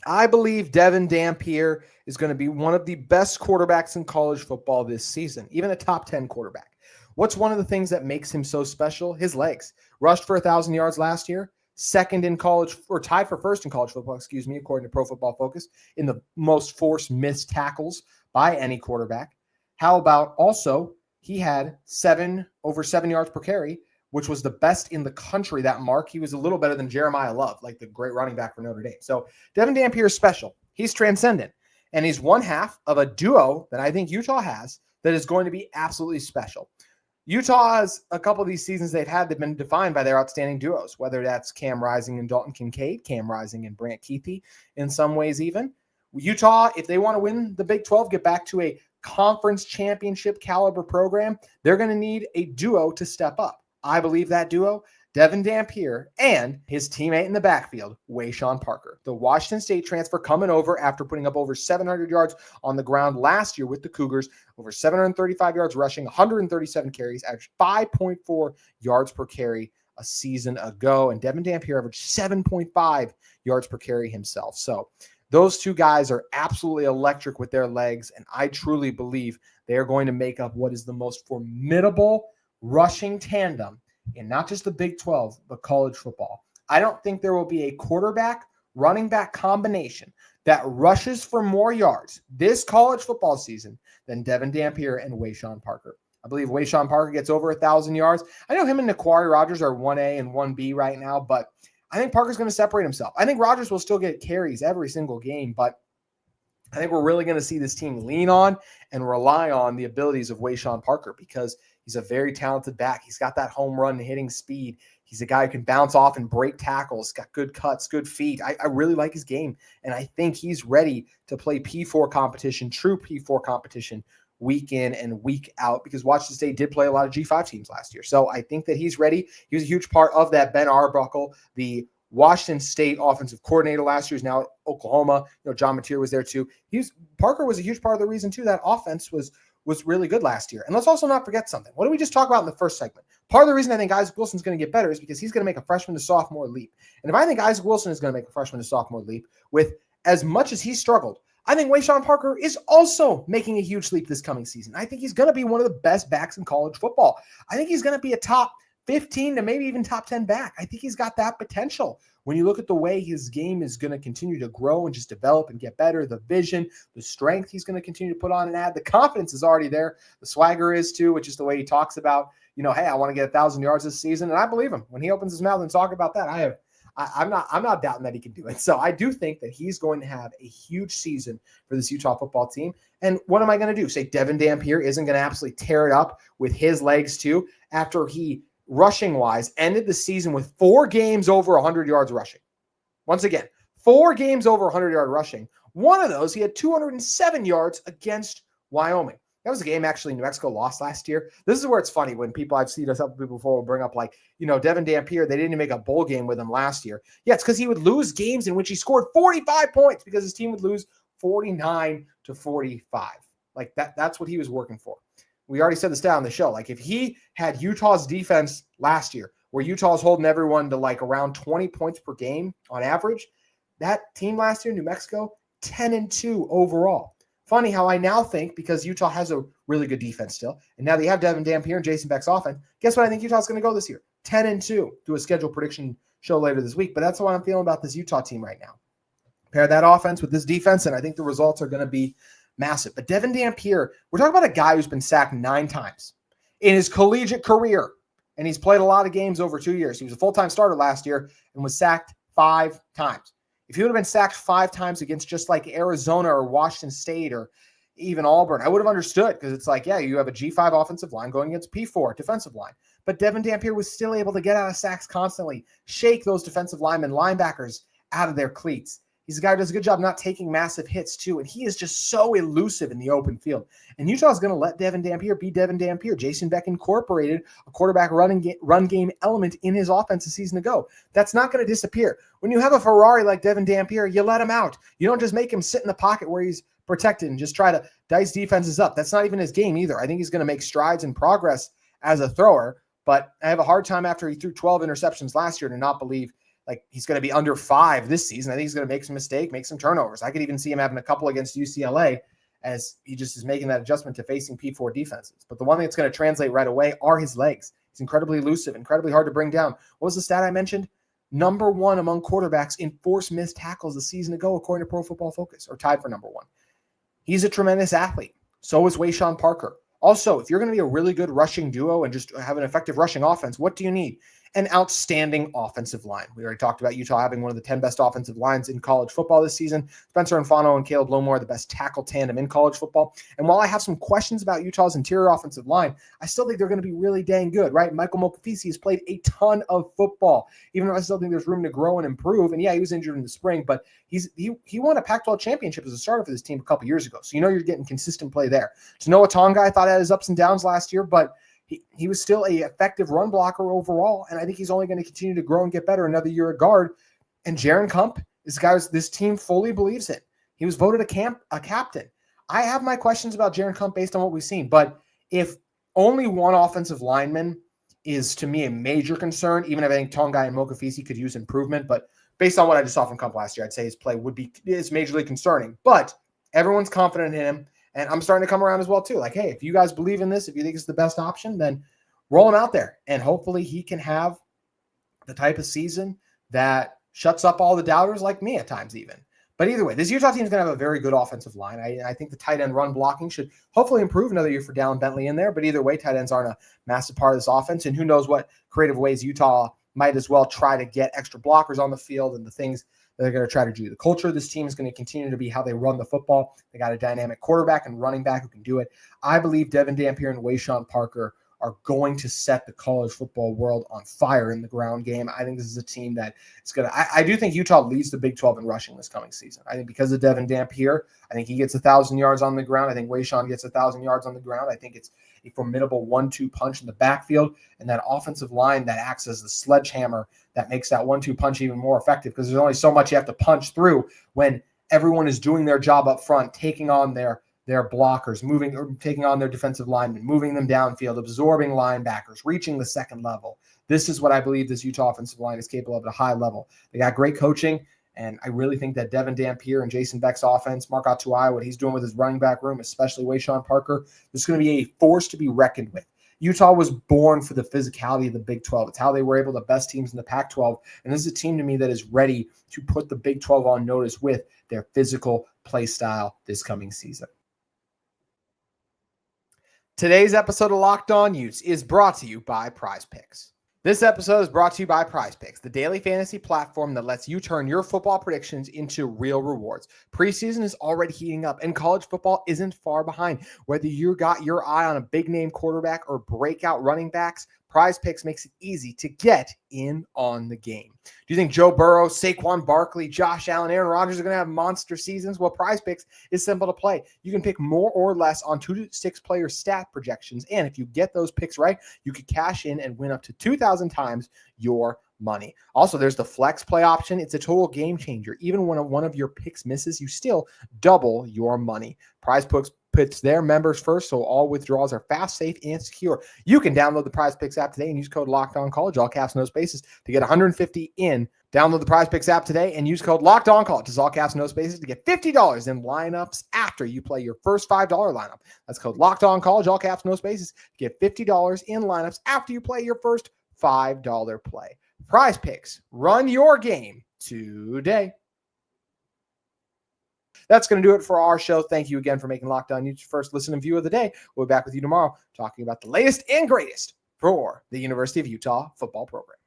I believe Devin Dampier is going to be one of the best quarterbacks in college football this season, even a top 10 quarterback. What's one of the things that makes him so special? His legs. Rushed for 1,000 yards last year, second in college, or tied for first in college football, according to Pro Football Focus, in the most forced missed tackles by any quarterback. How about also, he had over 7 yards per carry, which was the best in the country, that mark. He was a little better than Jeremiah Love, like the great running back for Notre Dame. So Devin Dampier is special. He's transcendent. And he's one half of a duo that I think Utah has that is going to be absolutely special. Utah has a couple of these seasons they've been defined by their outstanding duos, whether that's Cam Rising and Dalton Kincaid, Cam Rising and Brant Kuithe in some ways even. Utah, if they want to win the Big 12, get back to a conference championship caliber program, they're going to need a duo to step up. I believe that duo, Devin Dampier and his teammate in the backfield, Wayshawn Parker, the Washington State transfer coming over after putting up over 700 yards on the ground last year with the Cougars, over 735 yards rushing, 137 carries, averaged 5.4 yards per carry a season ago. And Devin Dampier averaged 7.5 yards per carry himself. So those two guys are absolutely electric with their legs, and I truly believe they are going to make up what is the most formidable rushing tandem in not just the Big 12, but college football. I don't think there will be a quarterback, running back combination that rushes for more yards this college football season than Devin Dampier and Wayshawn Parker. I believe Wayshawn Parker gets over 1,000 yards. I know him and Naquari Rogers are 1A and 1B right now, but I think Parker's going to separate himself. I think Rogers will still get carries every single game, but I think we're really going to see this team lean on and rely on the abilities of Wayshawn Parker because he's a very talented back. He's got that home run hitting speed. He's a guy who can bounce off and break tackles, got good cuts, good feet. I really like his game, and I think he's ready to play P4 competition, true P4 competition, week in and week out, because Washington State did play a lot of G5 teams last year. So I think that he's ready. He was a huge part of that. Ben Arbuckle, the Washington State offensive coordinator last year, is now at Oklahoma. John Mateer was there too. Parker was a huge part of the reason too that offense was really good last year. And let's also not forget something. What did we just talk about in the first segment? Part of the reason I think Isaac Wilson's going to get better is because he's going to make a freshman to sophomore leap. And if I think Isaac Wilson is going to make a freshman to sophomore leap, with as much as he struggled, I think Wayshawn Parker is also making a huge leap this coming season. I think he's going to be one of the best backs in college football. I think he's going to be a top 15 to maybe even top 10 back. I think he's got that potential. When you look at the way his game is going to continue to grow and just develop and get better, the vision, the strength he's going to continue to put on and add, the confidence is already there. The swagger is too, which is the way he talks about, hey, I want to get 1,000 yards this season. And I believe him when he opens his mouth and talk about that. I'm not doubting that he can do it. So I do think that he's going to have a huge season for this Utah football team. And what am I going to do? Say Devin Dampier isn't going to absolutely tear it up with his legs too after he, rushing-wise, ended the season with 4 games over 100 yards rushing. Once again, 4 games over 100-yard rushing. One of those, he had 207 yards against Wyoming. That was a game actually New Mexico lost last year. This is where it's funny when I've seen a couple people before will bring up Devin Dampier, they didn't make a bowl game with him last year. Yeah, it's because he would lose games in which he scored 45 points because his team would lose 49-45. That's what he was working for. We already said this down on the show. If he had Utah's defense last year, where Utah's holding everyone to around 20 points per game on average, that team last year, New Mexico, 10-2 overall. Funny how I now think, because Utah has a really good defense still, and now they have Devin Dampier and Jason Beck's offense, guess what I think Utah's going to go this year? 10-2. Do a schedule prediction show later this week, but that's what I'm feeling about this Utah team right now. Pair that offense with this defense, and I think the results are going to be massive. But Devin Dampier, we're talking about a guy who's been sacked 9 times in his collegiate career, and he's played a lot of games over 2 years. He was a full-time starter last year and was sacked 5 times. If he would have been sacked 5 times against just Arizona or Washington State or even Auburn, I would have understood, because it's you have a G5 offensive line going against P4 defensive line. But Devin Dampier was still able to get out of sacks constantly, shake those defensive linebackers out of their cleats. He's a guy who does a good job not taking massive hits, too, and he is just so elusive in the open field. And Utah's going to let Devin Dampier be Devin Dampier. Jason Beck incorporated a quarterback run game element in his offense a season ago. That's not going to disappear. When you have a Ferrari like Devin Dampier, you let him out. You don't just make him sit in the pocket where he's protected and just try to dice defenses up. That's not even his game either. I think he's going to make strides and progress as a thrower, but I have a hard time after he threw 12 interceptions last year to not believe like he's going to be under 5 this season. I think he's going to make some mistake, make some turnovers. I could even see him having a couple against UCLA as he just is making that adjustment to facing P4 defenses. But the one thing that's going to translate right away are his legs. He's incredibly elusive, incredibly hard to bring down. What was the stat I mentioned? Number 1 among quarterbacks in forced missed tackles a season ago, according to Pro Football Focus, or tied for number 1. He's a tremendous athlete. So is Wayshawn Parker. Also, if you're going to be a really good rushing duo and just have an effective rushing offense, what do you need? An outstanding offensive line. We already talked about Utah having one of the 10 best offensive lines in college football this season. Spencer Fano and Caleb Lomore are the best tackle tandem in college football. And while I have some questions about Utah's interior offensive line, I still think they're going to be really dang good, right? Michael Mokafisi has played a ton of football, even though I still think there's room to grow and improve. And yeah, he was injured in the spring, but he won a Pac-12 championship as a starter for this team a couple years ago. So you're getting consistent play there. So Noah Tonga, I thought had his ups and downs last year, but he was still a effective run blocker overall, and I think he's only going to continue to grow and get better another year at guard. And Jaron Kump, this team fully believes in. He was voted a captain. I have my questions about Jaron Kump based on what we've seen, but if only one offensive lineman is, to me, a major concern, even if I think Tongai and Mokafisi could use improvement, but based on what I just saw from Kump last year, I'd say his play is majorly concerning. But everyone's confident in him. And I'm starting to come around as well, too. Like, hey, if you guys believe in this, if you think it's the best option, then roll him out there. And hopefully he can have the type of season that shuts up all the doubters like me at times even. But either way, this Utah team is going to have a very good offensive line. I think the tight end run blocking should hopefully improve another year for Dallin Bentley in there. But either way, tight ends aren't a massive part of this offense. And who knows what creative ways Utah might as well try to get extra blockers on the field and the things they're going to try to do. The culture of this team is going to continue to be how they run the football. They got a dynamic quarterback and running back who can do it. I believe Devin Dampier and Wayshawn Parker are going to set the college football world on fire in the ground game. I think this is a team that is going to – I do think Utah leads the Big 12 in rushing this coming season. I think because of Devin Dampier, I think he gets 1,000 yards on the ground. I think Wayshawn gets 1,000 yards on the ground. I think it's a formidable 1-2 punch in the backfield, and that offensive line that acts as the sledgehammer that makes that 1-2 punch even more effective because there's only so much you have to punch through when everyone is doing their job up front, taking on their blockers, moving or taking on their defensive linemen, moving them downfield, absorbing linebackers, reaching the second level. This is what I believe this Utah offensive line is capable of at a high level. They got great coaching, and I really think that Devin Dampier and Jason Beck's offense, Mark Atuai, what he's doing with his running back room, especially Wayshawn Parker, is going to be a force to be reckoned with. Utah was born for the physicality of the Big 12. It's how they were able to best teams in the Pac-12, and this is a team to me that is ready to put the Big 12 on notice with their physical play style this coming season. Today's episode of Locked On Utes is brought to you by PrizePicks. This episode is brought to you by PrizePicks, the daily fantasy platform that lets you turn your football predictions into real rewards. Preseason is already heating up, and college football isn't far behind. Whether you got your eye on a big-name quarterback or breakout running backs, PrizePicks makes it easy to get in on the game. Do you think Joe Burrow, Saquon Barkley, Josh Allen, Aaron Rodgers are going to have monster seasons? Well, PrizePicks is simple to play. You can pick more or less on 2 to 6 player stat projections, and if you get those picks right, you could cash in and win up to 2,000 times your money. Also, there's the flex play option. It's a total game changer. Even when one of your picks misses, you still double your money. PrizePicks puts their members first, so all withdrawals are fast, safe, and secure. You can download the PrizePicks app today and use code LOCKEDONCollege, all caps, no spaces, to get $150 in. Download the PrizePicks app today and use code LOCKEDONCollege, all caps, no spaces, to get $50 in lineups after you play your first $5 lineup. That's code LOCKEDONCollege, all caps, no spaces, to get $50 in lineups after you play your first $5 play. PrizePicks, run your game today. That's going to do it for our show. Thank you again for making Locked On Utes your first listen and view of the day. We'll be back with you tomorrow talking about the latest and greatest for the University of Utah football program.